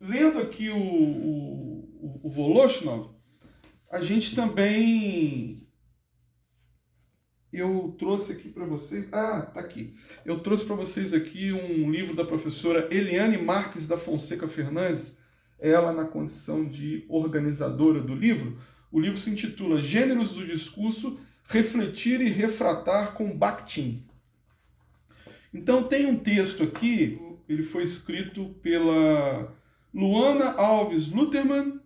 lendo aqui o Voloshinov, a gente também... Eu trouxe aqui para vocês... tá aqui. Eu trouxe para vocês aqui um livro da professora Eliane Marques da Fonseca Fernandes, ela na condição de organizadora do livro. O livro se intitula Gêneros do Discurso, Refletir e Refratar com Bakhtin. Então tem um texto aqui, ele foi escrito pela Luana Alves Luterman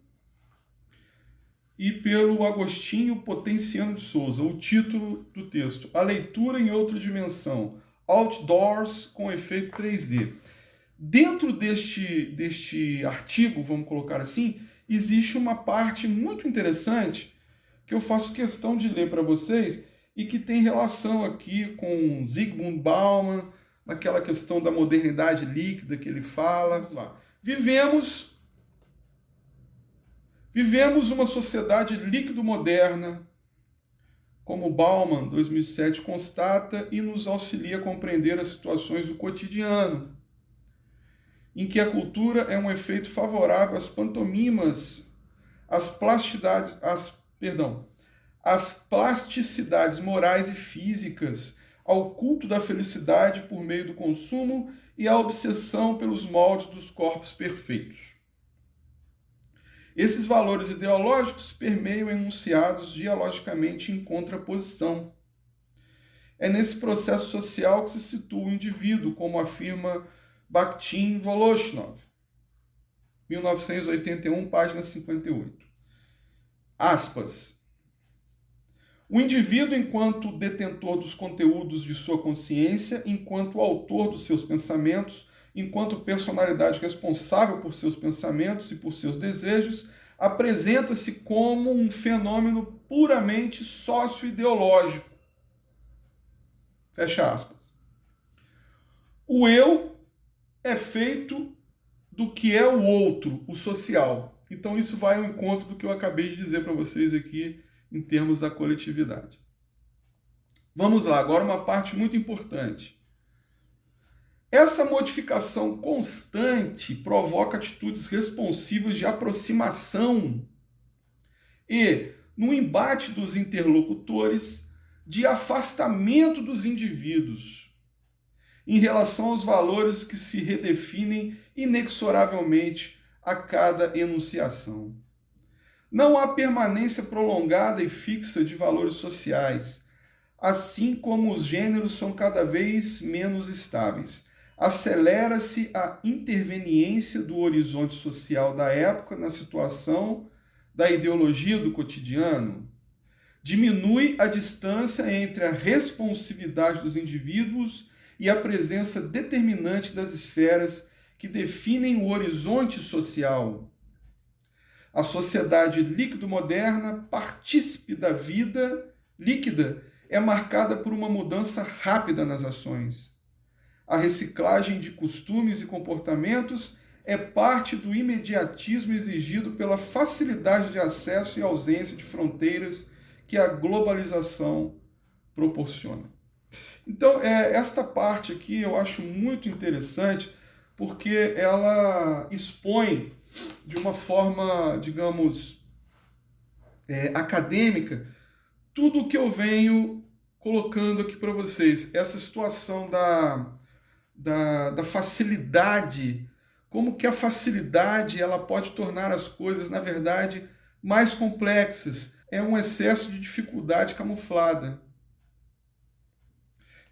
e pelo Agostinho Potenciano de Souza. O título do texto: A Leitura em Outra Dimensão, Outdoors com Efeito 3D. Dentro deste artigo, vamos colocar assim, existe uma parte muito interessante que eu faço questão de ler para vocês e que tem relação aqui com Zygmunt Bauman, naquela questão da modernidade líquida que ele fala. Vamos lá. Vivemos uma sociedade líquido-moderna, como Bauman, 2007, constata e nos auxilia a compreender as situações do cotidiano, em que a cultura é um efeito favorável às pantomimas, às plasticidades morais e físicas, ao culto da felicidade por meio do consumo e à obsessão pelos moldes dos corpos perfeitos. Esses valores ideológicos permeiam enunciados dialogicamente em contraposição. É nesse processo social que se situa o indivíduo, como afirma Bakhtin Voloshinov, 1981, página 58. Aspas. O indivíduo enquanto detentor dos conteúdos de sua consciência, enquanto autor dos seus pensamentos, enquanto personalidade responsável por seus pensamentos e por seus desejos, apresenta-se como um fenômeno puramente sócio-ideológico. Fecha aspas. O eu é feito do que é o outro, o social. Então isso vai ao encontro do que eu acabei de dizer para vocês aqui em termos da coletividade. Vamos lá, agora uma parte muito importante. Essa modificação constante provoca atitudes responsivas de aproximação e, no embate dos interlocutores, de afastamento dos indivíduos em relação aos valores que se redefinem inexoravelmente a cada enunciação. Não há permanência prolongada e fixa de valores sociais, assim como os gêneros são cada vez menos estáveis. Acelera-se a interveniência do horizonte social da época na situação da ideologia do cotidiano. Diminui a distância entre a responsividade dos indivíduos e a presença determinante das esferas que definem o horizonte social. A sociedade líquido-moderna, partícipe da vida líquida, é marcada por uma mudança rápida nas ações. A reciclagem de costumes e comportamentos é parte do imediatismo exigido pela facilidade de acesso e ausência de fronteiras que a globalização proporciona. Então, esta parte aqui eu acho muito interessante porque ela expõe de uma forma, digamos, acadêmica, tudo o que eu venho colocando aqui para vocês. Essa situação da facilidade, como que a facilidade ela pode tornar as coisas, na verdade, mais complexas. É um excesso de dificuldade camuflada.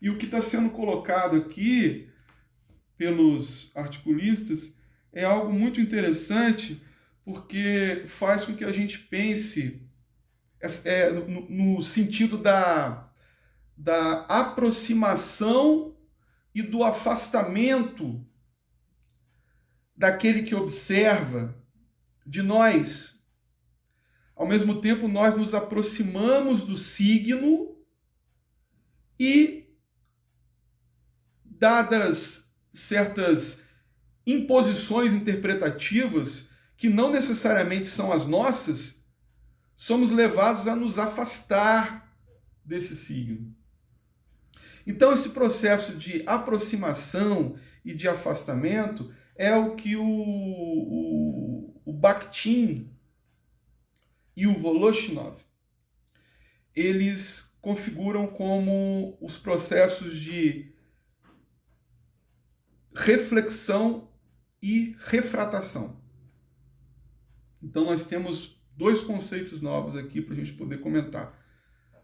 E o que está sendo colocado aqui pelos articulistas é algo muito interessante, porque faz com que a gente pense no sentido da aproximação e do afastamento daquele que observa de nós. Ao mesmo tempo, nós nos aproximamos do signo e, dadas certas imposições interpretativas que não necessariamente são as nossas, somos levados a nos afastar desse signo. Então, esse processo de aproximação e de afastamento é o que o Bakhtin e o Voloshinov, eles configuram como os processos de reflexão e refratação. Então nós temos dois conceitos novos aqui para a gente poder comentar.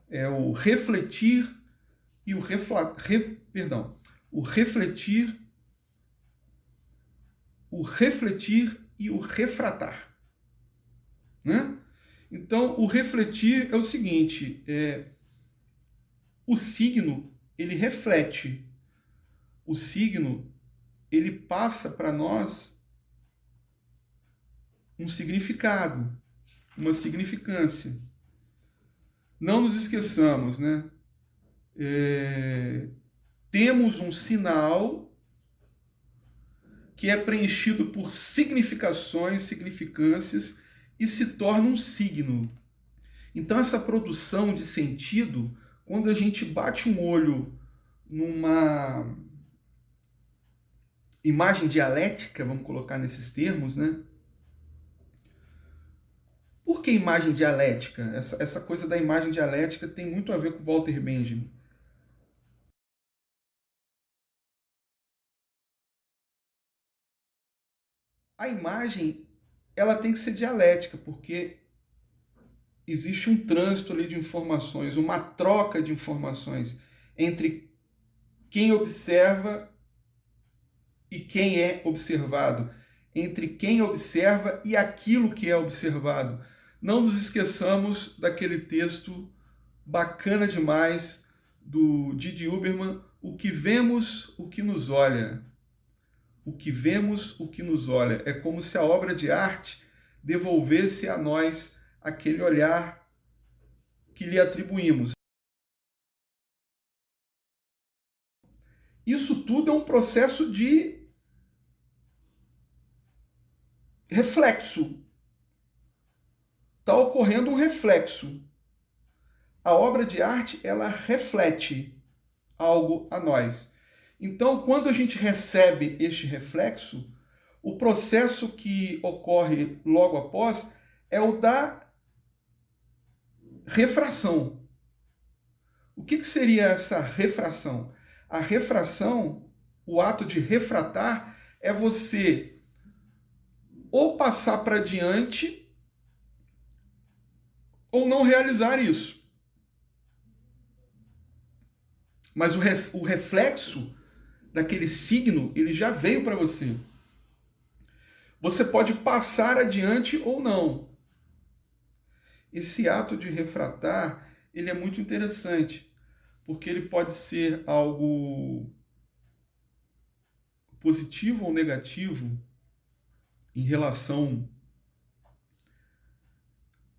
É o refletir e o refletir e o refratar, né? Então, o refletir é o seguinte, o signo, ele reflete, o signo, ele passa para nós um significado, uma significância. Não nos esqueçamos, né? Temos um sinal que é preenchido por significações, significâncias e se torna um signo. Então, essa produção de sentido, quando a gente bate um olho numa imagem dialética, vamos colocar nesses termos, né? Por que imagem dialética? Essa coisa da imagem dialética tem muito a ver com Walter Benjamin. A imagem, ela tem que ser dialética, porque existe um trânsito ali de informações, uma troca de informações entre quem observa e quem é observado, entre quem observa e aquilo que é observado. Não nos esqueçamos daquele texto bacana demais do Didi Huberman, o que vemos, o que nos olha. O que vemos, o que nos olha. É como se a obra de arte devolvesse a nós aquele olhar que lhe atribuímos. Isso tudo é um processo de reflexo. Está ocorrendo um reflexo. A obra de arte, ela reflete algo a nós. Então, quando a gente recebe este reflexo, o processo que ocorre logo após é o da refração. O que seria essa refração? A refração, o ato de refratar, é você ou passar para diante ou não realizar isso. Mas o reflexo daquele signo, ele já veio para você. Você pode passar adiante ou não. Esse ato de refratar, ele é muito interessante, porque ele pode ser algo positivo ou negativo em relação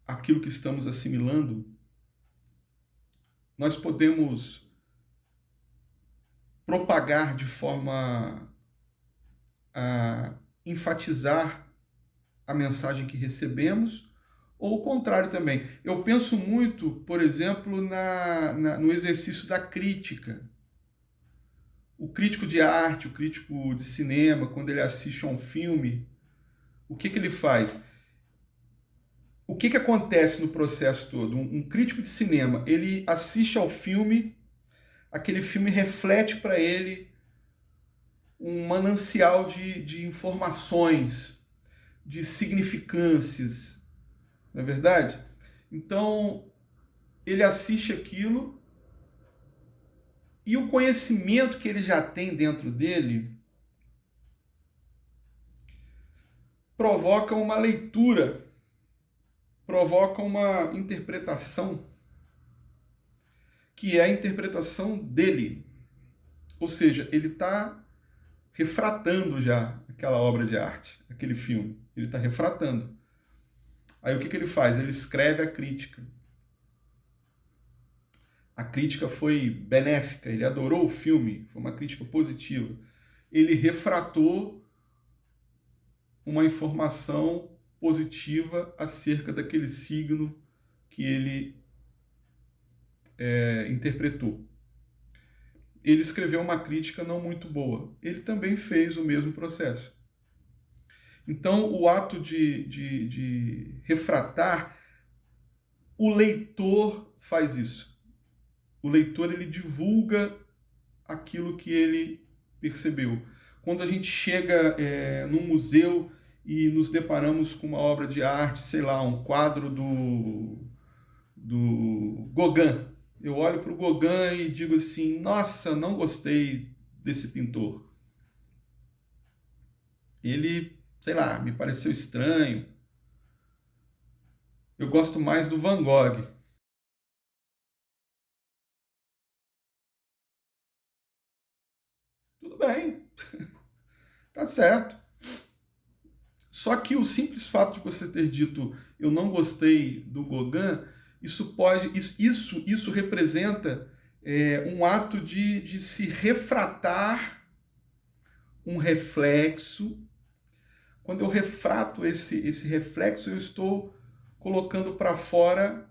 àquilo que estamos assimilando. Nós podemos propagar de forma a enfatizar a mensagem que recebemos, ou o contrário também. Eu penso muito, por exemplo, no exercício da crítica. O crítico de arte, o crítico de cinema, quando ele assiste a um filme, o que ele faz? O que acontece no processo todo? Um crítico de cinema, ele assiste ao filme, aquele filme reflete para ele um manancial de informações, de significâncias, não é verdade? Então, ele assiste aquilo e o conhecimento que ele já tem dentro dele provoca uma leitura, provoca uma interpretação, que é a interpretação dele. Ou seja, ele está refratando já aquela obra de arte, aquele filme. Ele está refratando. Aí o que ele faz? Ele escreve a crítica. A crítica foi benéfica, ele adorou o filme, foi uma crítica positiva. Ele refratou uma informação positiva acerca daquele signo que ele interpretou. Ele escreveu uma crítica não muito boa. Ele também fez o mesmo processo. Então, o ato de refratar, o leitor faz isso. O leitor, ele divulga aquilo que ele percebeu. Quando a gente chega num museu e nos deparamos com uma obra de arte, sei lá, um quadro do Gauguin, eu olho para o Gauguin e digo assim, nossa, não gostei desse pintor. Ele, sei lá, me pareceu estranho. Eu gosto mais do Van Gogh. Tudo bem, tá certo. Só que o simples fato de você ter dito eu não gostei do Gauguin, isso representa um ato de se refratar um reflexo. Quando eu refrato esse reflexo, eu estou colocando para fora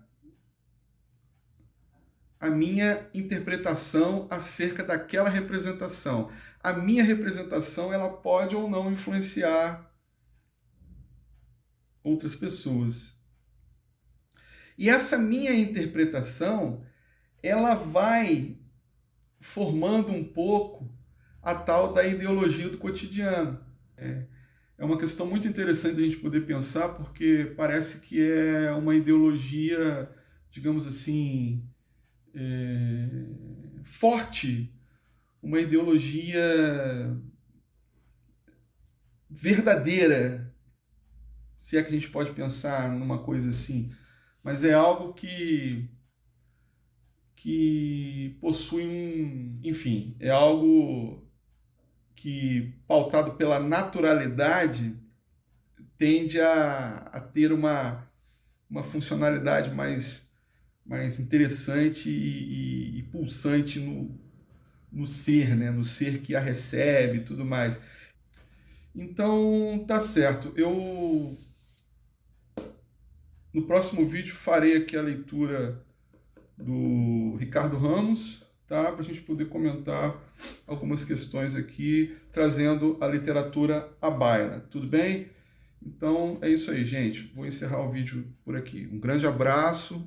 a minha interpretação acerca daquela representação. A minha representação, ela pode ou não influenciar outras pessoas. E essa minha interpretação, ela vai formando um pouco a tal da ideologia do cotidiano. É uma questão muito interessante a gente poder pensar, porque parece que é uma ideologia, digamos assim, forte, uma ideologia verdadeira, se é que a gente pode pensar numa coisa assim, mas é algo que possui enfim, é algo que, pautado pela naturalidade, tende a ter uma funcionalidade mais interessante e pulsante no ser, né? No ser que a recebe e tudo mais. Então, tá certo. Eu, no próximo vídeo, farei aqui a leitura do Ricardo Ramos, tá? Para a gente poder comentar algumas questões aqui, trazendo a literatura à baila. Tudo bem? Então, é isso aí, gente. Vou encerrar o vídeo por aqui. Um grande abraço